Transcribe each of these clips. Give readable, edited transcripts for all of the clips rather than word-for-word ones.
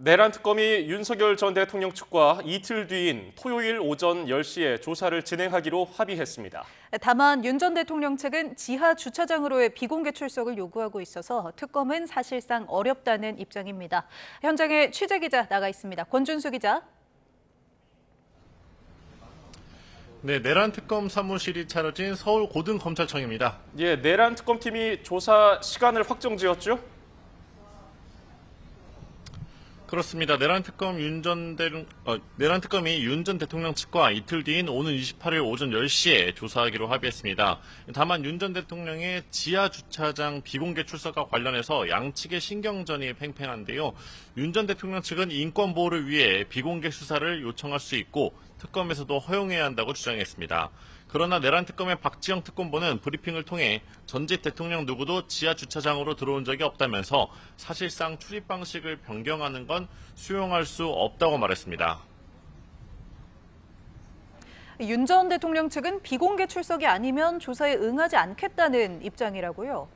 내란 특검이 윤석열 전 대통령 측과 이틀 뒤인 토요일 오전 10시에 조사를 진행하기로 합의했습니다. 다만 윤 전 대통령 측은 지하 주차장으로의 비공개 출석을 요구하고 있어서 특검은 사실상 어렵다는 입장입니다. 현장에 취재 기자 나가 있습니다. 권준수 기자. 네, 내란 특검 사무실이 차려진 서울 고등검찰청입니다. 예, 내란 특검팀이 조사 시간을 확정지었죠? 그렇습니다. 내란 특검이 윤 전 대통령 측과 이틀 뒤인 오는 28일 오전 10시에 조사하기로 합의했습니다. 다만 윤 전 대통령의 지하 주차장 비공개 출석과 관련해서 양측의 신경전이 팽팽한데요. 윤 전 대통령 측은 인권 보호를 위해 비공개 수사를 요청할 수 있고 특검에서도 허용해야 한다고 주장했습니다. 그러나 내란 특검의 박지영 특검보는 브리핑을 통해 전직 대통령 누구도 지하 주차장으로 들어온 적이 없다면서 사실상 출입 방식을 변경하는 건 수용할 수 없다고 말했습니다. 윤 전 대통령 측은 비공개 출석이 아니면 조사에 응하지 않겠다는 입장이라고요.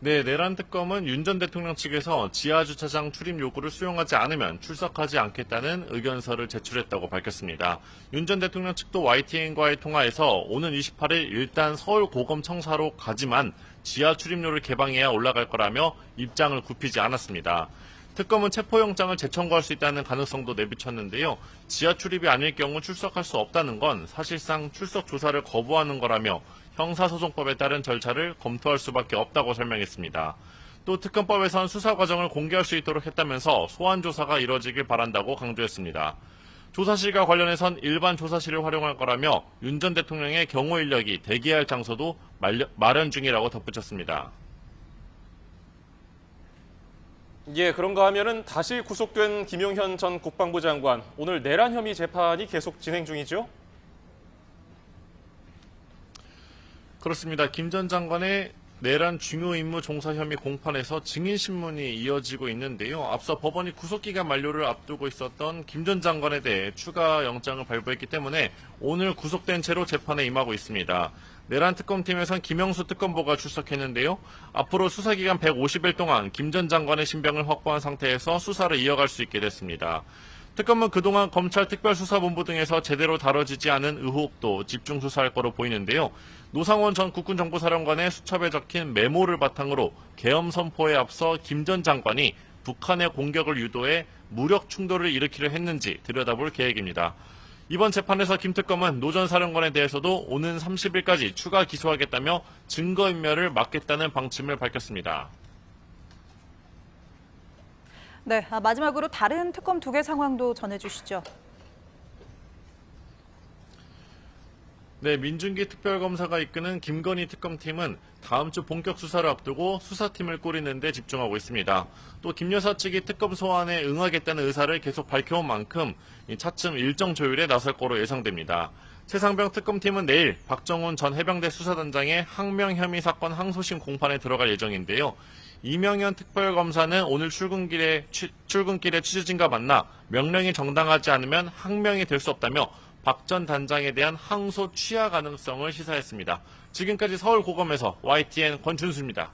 네, 내란 특검은 윤 전 대통령 측에서 지하 주차장 출입 요구를 수용하지 않으면 출석하지 않겠다는 의견서를 제출했다고 밝혔습니다. 윤 전 대통령 측도 YTN과의 통화에서 오는 28일 일단 서울 고검청사로 가지만 지하 출입료를 개방해야 올라갈 거라며 입장을 굽히지 않았습니다. 특검은 체포영장을 재청구할 수 있다는 가능성도 내비쳤는데요. 지하 출입이 아닐 경우 출석할 수 없다는 건 사실상 출석 조사를 거부하는 거라며 형사소송법에 따른 절차를 검토할 수밖에 없다고 설명했습니다. 또 특검법에선 수사 과정을 공개할 수 있도록 했다면서 소환 조사가 이뤄지길 바란다고 강조했습니다. 조사실과 관련해선 일반 조사실을 활용할 거라며 윤 전 대통령의 경호 인력이 대기할 장소도 마련 중이라고 덧붙였습니다. 예, 그런가 하면은 다시 구속된 김용현 전 국방부 장관, 오늘 내란 혐의 재판이 계속 진행 중이죠? 그렇습니다. 김 전 장관의 내란 중요 임무 종사 혐의 공판에서 증인 신문이 이어지고 있는데요. 앞서 법원이 구속기간 만료를 앞두고 있었던 김 전 장관에 대해 추가 영장을 발부했기 때문에 오늘 구속된 채로 재판에 임하고 있습니다. 내란 특검팀에선 김영수 특검보가 출석했는데요. 앞으로 수사기간 150일 동안 김 전 장관의 신병을 확보한 상태에서 수사를 이어갈 수 있게 됐습니다. 특검은 그동안 검찰 특별수사본부 등에서 제대로 다뤄지지 않은 의혹도 집중 수사할 거로 보이는데요. 노상원 전 국군정보사령관의 수첩에 적힌 메모를 바탕으로 계엄 선포에 앞서 김 전 장관이 북한의 공격을 유도해 무력 충돌을 일으키려 했는지 들여다볼 계획입니다. 이번 재판에서 김 특검은 노 전 사령관에 대해서도 오는 30일까지 추가 기소하겠다며 증거인멸을 막겠다는 방침을 밝혔습니다. 네, 마지막으로 다른 특검 2개 상황도 전해주시죠. 네, 민준기 특별검사가 이끄는 김건희 특검팀은 다음 주 본격 수사를 앞두고 수사팀을 꾸리는 데 집중하고 있습니다. 또 김 여사 측이 특검 소환에 응하겠다는 의사를 계속 밝혀온 만큼 차츰 일정 조율에 나설 거로 예상됩니다. 최상병 특검팀은 내일 박정훈 전 해병대 수사단장의 항명 혐의 사건 항소심 공판에 들어갈 예정인데요. 이명현 특별검사는 오늘 출근길에 취재진과 만나 명령이 정당하지 않으면 항명이 될 수 없다며 박 전 단장에 대한 항소 취하 가능성을 시사했습니다. 지금까지 서울 고검에서 YTN 권준수입니다.